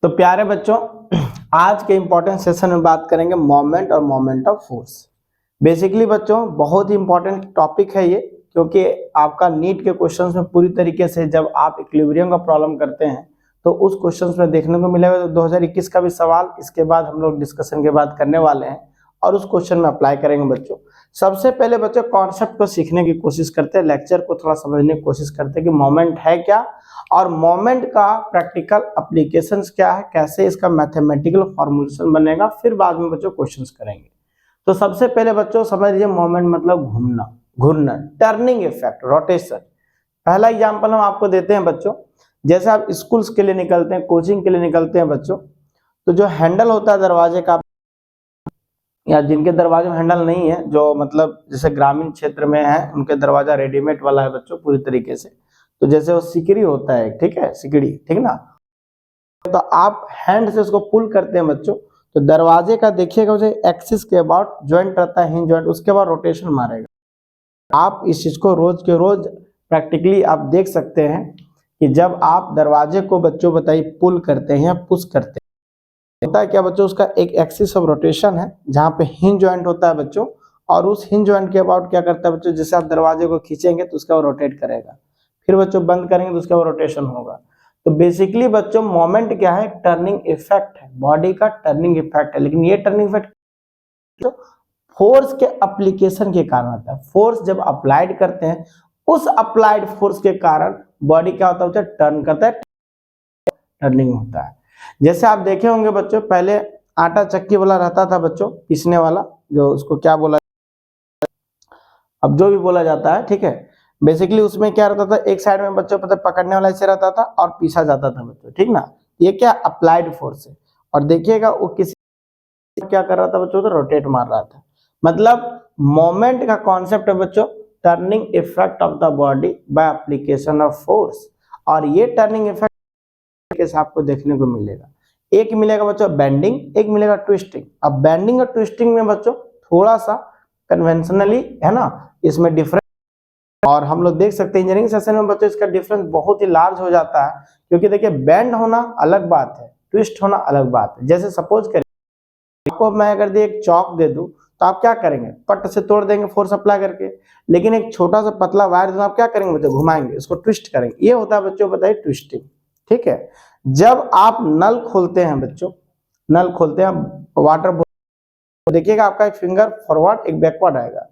तो प्यारे बच्चों, आज के इंपॉर्टेंट सेशन में बात करेंगे मोमेंट और मोमेंट ऑफ फोर्स। बेसिकली बच्चों बहुत ही इंपॉर्टेंट टॉपिक है ये, क्योंकि आपका नीट के क्वेश्चंस में पूरी तरीके से जब आप इक्विलिब्रियम का प्रॉब्लम करते हैं तो उस क्वेश्चंस में देखने को मिलेगा। तो 2021 का भी सवाल इसके बाद हम लोग डिस्कशन के बाद करने वाले हैं और उस क्वेश्चन में अप्लाई करेंगे बच्चों। सबसे पहले बच्चों कॉन्सेप्ट को सीखने की कोशिश करते हैं, लेक्चर को थोड़ा समझने की कोशिश करते हैं कि मोमेंट है क्या और मोमेंट का प्रैक्टिकल एप्लीकेशंस क्या है, कैसे इसका मैथमेटिकल फॉर्मूलेशन बनेगा, फिर बाद में बच्चों क्वेश्चंस करेंगे। तो सबसे पहले बच्चों समझ लीजिए मोमेंट मतलब घूमना, घूरना, टर्निंग इफेक्ट, रोटेशन। पहला एग्जांपल हम आपको देते हैं बच्चों, जैसे आप स्कूल्स के लिए निकलते हैं, कोचिंग के लिए निकलते हैं बच्चों, तो जो हैंडल होता है दरवाजे का, या जिनके दरवाजे में हैंडल नहीं है, जो मतलब जैसे ग्रामीण क्षेत्र में है, उनके दरवाजा रेडीमेड वाला है बच्चों पूरी तरीके से। तो जैसे वो सिकड़ी होता है, ठीक है, सिकड़ी, ठीक ना, तो आप हैंड से उसको पुल करते हैं बच्चों, तो दरवाजे का देखिएगा उसे एक्सिस के अबाउट ज्वाइंट रहता है, हिंज ज्वाइंट, उसके बाद रोटेशन मारेगा। आप इस चीज को रोज के रोज प्रैक्टिकली आप देख सकते हैं कि जब आप दरवाजे को बच्चों बताइए पुल करते हैं या पुश करते हैं, होता है क्या बच्चों, उसका एक एक्सिस ऑफ रोटेशन है जहां पे हिंज ज्वाइंट होता है बच्चों, और उस हिंज ज्वाइंट के अबाउट क्या करता है बच्चों, जैसे आप दरवाजे को खींचेंगे तो उसका वो रोटेट करेगा, फिर बच्चों बंद करेंगे तो उसका वो रोटेशन होगा। तो बेसिकली बच्चों मोमेंट क्या है, टर्निंग इफेक्ट है, बॉडी का टर्निंग इफेक्ट है। लेकिन ये टर्निंग इफेक्ट फोर्स के एप्लीकेशन के कारण आता है। फोर्स जब अप्लाइड करते हैं, उस अप्लाइड फोर्स के कारण बॉडी क्या होता है, टर्न करता है, टर्निंग होता है। जैसे आप देखे होंगे बच्चों, पहले आटा चक्की वाला रहता था बच्चों, पीसने वाला, जो उसको क्या बोला, अब जो भी बोला जाता है, ठीक है। बेसिकली उसमें क्या रहता था, एक साइड में बच्चों पता पकड़ने वाला ऐसे रहता था और पीसा जाता था बच्चों, ठीक ना। ये क्या अप्लाइड फोर्स है। और देखिएगा वो किसी क्या कर रहा था बच्चों, तो रोटेट मार रहा था। मतलब मोमेंट का कॉन्सेप्ट है बच्चों, turning effect of the body by application of force. और ये टर्निंग इफेक्ट के आपको देखने को मिलेगा, एक मिलेगा बच्चों बेंडिंग, एक मिलेगा ट्विस्टिंग। अब बेंडिंग और ट्विस्टिंग में बच्चों थोड़ा सा कन्वेंशनली है ना, इसमें डिफरेंस, और हम लोग देख सकते हैं इंजीनियरिंग सेशन में बच्चों इसका डिफरेंस बहुत ही लार्ज हो जाता है। क्योंकि देखिए बेंड होना अलग बात है, ट्विस्ट होना अलग बात है। जैसे सपोज करें आपको मैं अगर एक चौक दे दूं तो आप क्या करेंगे, पट से तोड़ देंगे फोर्स अप्लाई करके। लेकिन एक छोटा सा पतला वायर आप क्या करेंगे बच्चों, घुमाएंगे, इसको ट्विस्ट करेंगे। ये होता है बच्चों बताइए ट्विस्टिंग, ठीक है। जब आप नल खोलते हैं बच्चों, नल खोलते हैं वाटर बॉटल, देखिएगा आपका एक फिंगर फॉरवर्ड एक बैकवर्ड आएगा,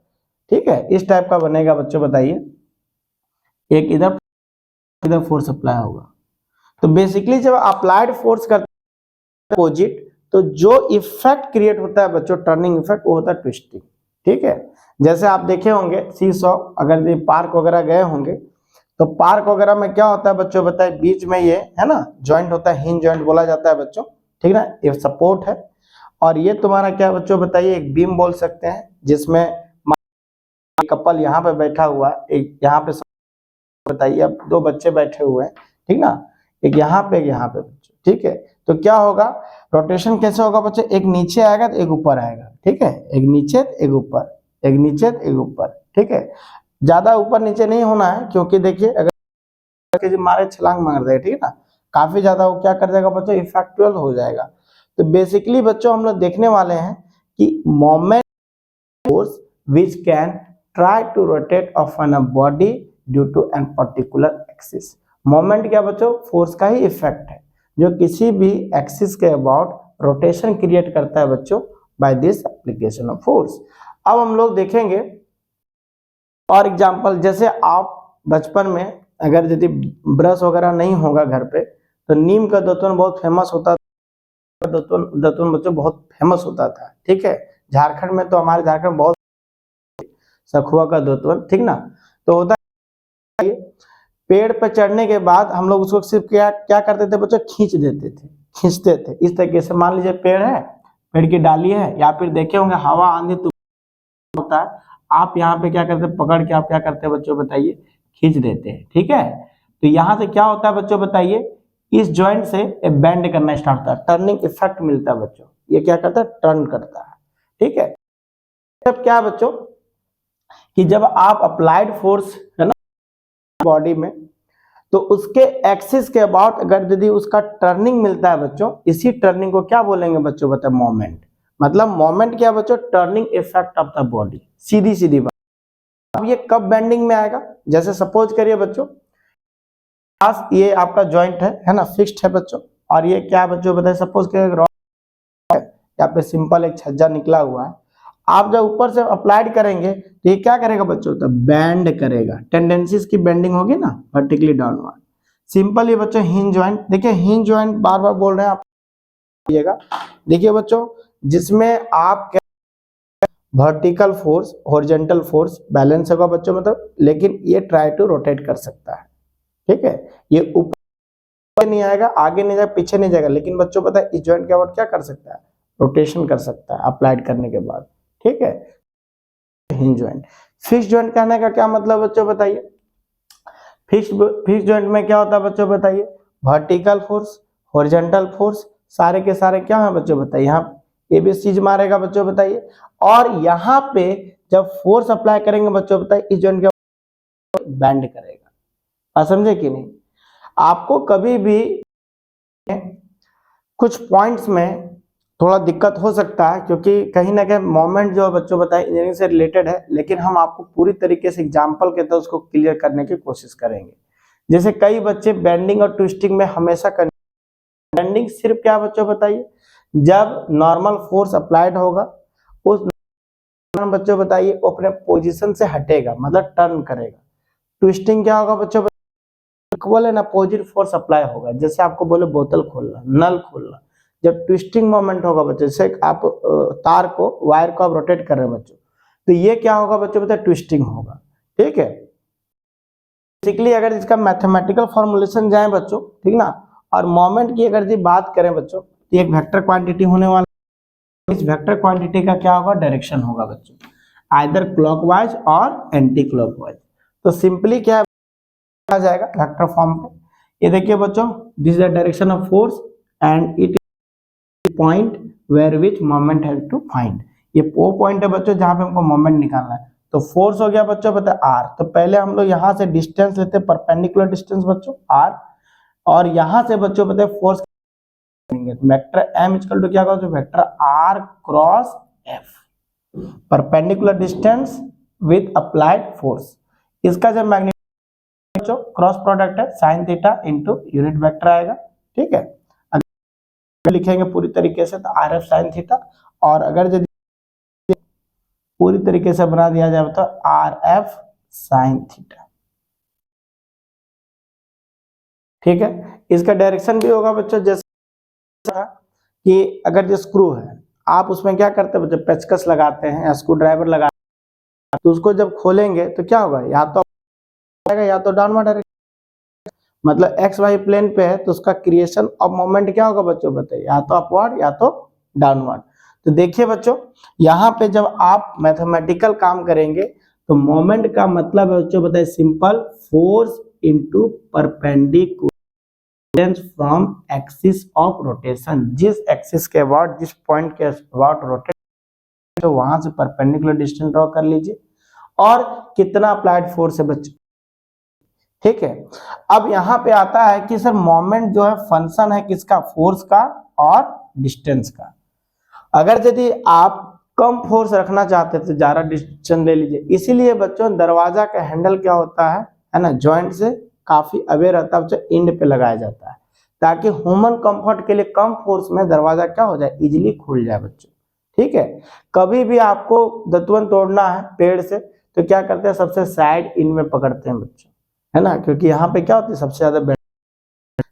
ठीक है, इस टाइप का बनेगा बच्चों बताइए, एक इधर इधर फोर्स अप्लाई होगा। तो बेसिकली जब अप्लाइड फोर्स करते हैं अपोजिट, तो जो इफेक्ट क्रिएट होता है बच्चों टर्निंग इफेक्ट, वो होता है ट्विस्टिंग, ठीक है। जैसे आप देखे होंगे सीसॉ, अगर पार्क वगैरह गए होंगे तो पार्क वगैरह में क्या होता है बच्चों बताइए, बीच में ये है ना जॉइंट होता है, हिंज जॉइंट बोला जाता है बच्चों, ठीक ना, ये सपोर्ट है। और ये तुम्हारा क्या बच्चों बताइए, एक बीम बोल सकते हैं, जिसमें कपल यहाँ पे बैठा हुआ है, एक यहाँ पे बताइए, अब दो बच्चे बैठे हुए हैं, ठीक ना, एक यहाँ पे बच्चों, ठीक है। तो क्या होगा, रोटेशन कैसे होगा बच्चों, एक नीचे आएगा तो एक ऊपर आएगा, ठीक है, एक नीचे एक ऊपर, एक नीचे एक ऊपर, ठीक है। ज्यादा ऊपर नीचे नहीं होना है, क्योंकि देखिए अगर मारे छलांग मार दे, ठीक है ना, काफी ज्यादा वो क्या कर देगा बच्चों, इफेक्चुअल हो जाएगा। तो बेसिकली बच्चों हम लोग देखने वाले हैं कि moment force which can try to rotate of an a body due to an particular axis. Moment क्या बच्चों, फोर्स का ही इफेक्ट है जो किसी भी एक्सिस के अबाउट रोटेशन क्रिएट करता है बच्चों by this application of force. अब हम लोग देखेंगे और एग्जांपल, जैसे आप बचपन में अगर यदि ब्रश वगैरह नहीं होगा घर पे, तो नीम का दातुन बहुत फेमस होता था, दातुन बच्चों बहुत फेमस होता था, ठीक है। झारखंड में तो हमारे झारखंड बहुत सखुआ का दातुन, ठीक ना। तो होता है पेड़ पर चढ़ने के बाद हम लोग उसको सिर्फ क्या क्या करते थे बच्चों, खींचते थे इस तरीके से। मान लीजिए पेड़ है, पेड़ की डाली है, या फिर देखे होंगे हवा आंधी तूफान होता है, आप यहाँ पे क्या करते हैं, पकड़ के आप क्या करते हैं बच्चों बताइए, खींच देते हैं, ठीक है। तो यहाँ से क्या होता है बच्चों बताइए, इस जॉइंट से बेंड करना स्टार्ट होता है, टर्निंग इफेक्ट मिलता है बच्चों, ये क्या करता है, टर्न करता है, ठीक है। तब क्या बच्चों कि जब आप अप्लाइड फोर्स है ना बॉडी में, तो उसके एक्सिस के अबाउट अगर यदि उसका टर्निंग मिलता है बच्चों, इसी टर्निंग को क्या बोलेंगे बच्चों, बताए मोमेंट। मतलब मोमेंट क्या बच्चों, turning effect of the body, सीधी सीधी बात। अब ये कब बेंडिंग में आएगा, जैसे सपोज करिए बच्चों, ये आपका जॉइंट है ना, फिक्स्ड है बच्चों, और ये क्या बच्चों बताए, सपोज करिए रॉड है, यहाँ पे सिंपल एक छज्जा निकला हुआ है। आप जब ऊपर से अप्लाइड करेंगे तो ये क्या करेगा बच्चों, तो बेंड करेगा, टेंडेंसीज की बेंडिंग होगी ना, वर्टिकली डाउनवर्ड। सिंपल ये बच्चों हिंज जॉइंट, देखिए हिंज जॉइंट बार बार बोल रहे हैं आप, देखिए बच्चों, जिसमें आप vertical force horizontal force balance होगा बच्चों, मतलब लेकिन ये ट्राई टू रोटेट कर सकता है, ठीक है। ये ऊपर नहीं आएगा, आगे नहीं जाएगा, पीछे नहीं जाएगा, लेकिन बच्चों पता है इस जॉइंट के बाद क्या कर सकता है, रोटेशन कर सकता है अप्लाइड करने के बाद, ठीक है। Hinge joint. फिक्स्ड जॉइंट कहने का क्या मतलब बच्चों बताइए, फिक्स्ड जॉइंट में क्या होता है बच्चों बताइए, वर्टिकल फोर्स हॉरिजॉन्टल फोर्स सारे के सारे क्या है बच्चों बताइए, यहाँ ये भी चीज मारेगा बच्चों बताइए, और यहाँ पे जब फोर्स अप्लाई करेंगे बच्चों बताइए, इस जॉइंट के बैंड करेगा। समझे कि नहीं। आपको कभी भी कुछ पॉइंट्स में थोड़ा दिक्कत हो सकता है, क्योंकि कहीं ना कहीं मोमेंट जो बच्चों बताए इंजीनियरिंग से रिलेटेड है, लेकिन हम आपको पूरी तरीके से एग्जांपल के तहत उसको क्लियर करने की कोशिश करेंगे। जैसे कई बच्चे बेंडिंग और ट्विस्टिंग में हमेशा बेंडिंग सिर्फ क्या बच्चों बताइए, जब नॉर्मल फोर्स अप्लाइड होगा, उस बच्चों बताइए अपने पोजीशन से हटेगा, मतलब टर्न करेगा। ट्विस्टिंग क्या होगा बच्चों बोले ना, अपोजिट फोर्स अप्लाई होगा, जैसे आपको बोले बोतल खोलना, नल खोलना, जब ट्विस्टिंग मोमेंट होगा बच्चों, जैसे आप तार को वायर को आप रोटेट कर रहे हैं बच्चों, तो ये क्या होगा बच्चों बताइए, ट्विस्टिंग होगा, ठीक है। बेसिकली अगर इसका मैथमेटिकल फॉर्मुलेशन जाए बच्चों, ठीक ना, और मोमेंट की अगर बात करें बच्चों, तो एक वेक्टर क्वांटिटी होने वाला, इस वेक्टर क्वांटिटी का क्या होगा, डायरेक्शन होगा बच्चों, आइदर क्लॉकवाइज और एंटी क्लॉकवाइज। तो सिंपली क्या आ जाएगा वेक्टर फॉर्म पे, ये देखिए बच्चों, this is the direction of force and it is point where which moment have to find. ये वो पॉइंट है बच्चों जहां पे हमको मोमेंट निकालना है। तो फोर्स हो गया बच्चों पता है आर, तो पहले हम लोग यहां से डिस्टेंस लेते हैं, परपेंडिकुलर डिस्टेंस बच्चों आर, और यहां से बच्चों पता है force vector M equal to क्या होगा, जो vector R cross F, perpendicular distance with applied force. इसका जब मैग्नीट्यूड क्रॉस प्रोडक्ट है sine theta into unit vector आएगा, ठीक है। अगर लिखेंगे पूरी तरीके से तो आर एफ साइन थीटा, और अगर यदि पूरी तरीके से बना दिया जाए तो आर एफ साइन थीटा, ठीक है। इसका डायरेक्शन भी होगा बच्चों, जैसे कि अगर ये स्क्रू है, आप उसमें क्या करते हैं बच्चों, पेचकस लगाते हैं या स्क्रू ड्राइवर लगाते हैं, तो उसको जब खोलेंगे तो क्या होगा, या तो या तो डाउनवर्ड डायरेक्शन, मतलब एक्स वाई प्लेन पे है तो उसका क्रिएशन ऑफ मोमेंट क्या होगा बच्चों बताइए, या तो अपवर्ड या तो डाउनवर्ड। तो देखिए बच्चों, यहाँ पे जब आप मैथमेटिकल काम करेंगे तो मोमेंट का मतलब है बच्चों बताइए simple, force into perpendicular from axis of rotation, जिस एक्सिस के अबाउट, जिस पॉइंट के अबाउट रोटेट, तो वहां से परपेंडिकुलर डिस्टेंस ड्रॉ कर लीजिए, और कितना अप्लाइड फोर्स है बच्चों, ठीक है। अब यहाँ पे आता है कि सर मोमेंट जो है फंक्शन है किसका, फोर्स का और डिस्टेंस का। अगर यदि आप कम फोर्स रखना चाहते हैं तो ज्यादा डिस्टेंस ले लीजिए, इसीलिए बच्चों दरवाजा का हैंडल क्या होता है ना, जॉइंट से काफी अवे रहता है बच्चों, इंड पे लगाया जाता है, ताकि ह्यूमन कंफर्ट के लिए कम फोर्स में दरवाजा क्या हो जाए, इजीली खुल जाए बच्चों, ठीक है। कभी भी आपको दतवन तोड़ना है पेड़ से तो क्या करते हैं, सबसे साइड इन में पकड़ते हैं बच्चों, है ना, क्योंकि यहाँ पे क्या होती है सबसे ज्यादा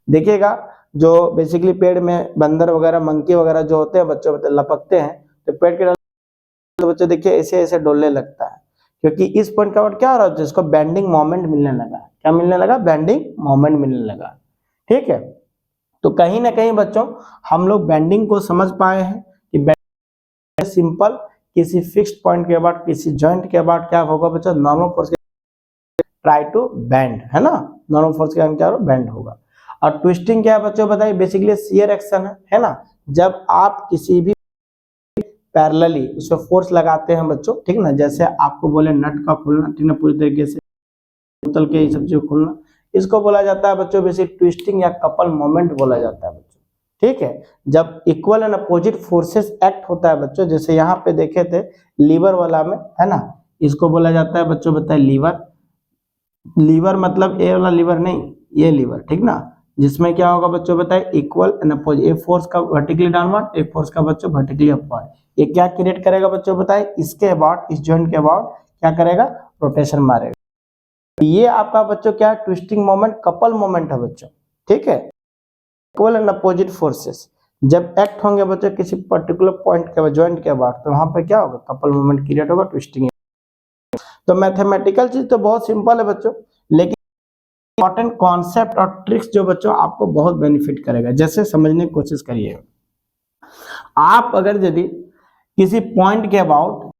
देखिएगा, जो बेसिकली पेड़ में बंदर वगैरह मंकी वगैरह जो होते हैं बच्चों लपकते हैं, तो पेड़ के तो बच्चों देखिए ऐसे ऐसे डोलने लगता है, क्योंकि इस पॉइंट का क्या हो रहा है, जिसको बेंडिंग मोमेंट मिलने लगा, क्या मिलने लगा, बेंडिंग मोमेंट मिलने लगा, ठीक है। तो कहीं ना कहीं बच्चों हम लोग बेंडिंग को समझ पाए हैं कि बेंडिंग सिंपल किसी फिक्स्ड पॉइंट के बाद, किसी जॉइंट के बाद क्या होगा बच्चों, normal force try to bend, है ना, नॉर्मल फोर्स के क्या होगा, बेंड होगा। और ट्विस्टिंग क्या है बच्चों बताइए, बेसिकली शियर एक्शन है ना, जब आप किसी भी पैरेलली उसमें फोर्स लगाते हैं बच्चों, ठीक ना, जैसे आपको बोले नट का खुलना, ठीक ना, पूरी तरीके से बोतल के सब चीज खुलना, इसको बोला जाता है बच्चों बेसिक ट्विस्टिंग या कपल मोमेंट बोला जाता है बच्चों। ठीक है, जब equal and opposite forces act होता है बच्चों, जैसे यहाँ पे देखे थे लीवर वाला में, है ना, इसको बोला जाता है बच्चों बताए लीवर। लीवर मतलब ए वाला लीवर नहीं, ये लीवर, ठीक ना, जिसमें क्या होगा बच्चों बताए इक्वल एंड अपोजिट, एक फोर्स का वर्टिकली डाउनवर्ड, एक फोर्स का बच्चों वर्टिकली अपवर्ड। ये क्या क्रिएट करेगा बच्चों बताए, इसके अबाउट, इस जॉइंट के अबाउट क्या करेगा, रोटेशन मारेगा। ये आपका बच्चों क्या है, ट्विस्टिंग मोमेंट, कपल मोमेंट है बच्चों। ठीक है, इक्वल एंड अपोजिट फोर्सेस जब एक्ट होंगे बच्चों किसी पर्टिकुलर पॉइंट के जॉइंट के अबाउट, तो वहां पे क्या होगा, कपल मोमेंट क्रिएट होगा, ट्विस्टिंग। तो मैथमेटिकल चीज तो बहुत सिंपल है बच्चों, लेकिन इंपॉर्टेंट कॉन्सेप्ट और ट्रिक्स जो बच्चों आपको बहुत बेनिफिट करेगा। जैसे समझने की कोशिश करिए, आप अगर यदि किसी पॉइंट के अबाउट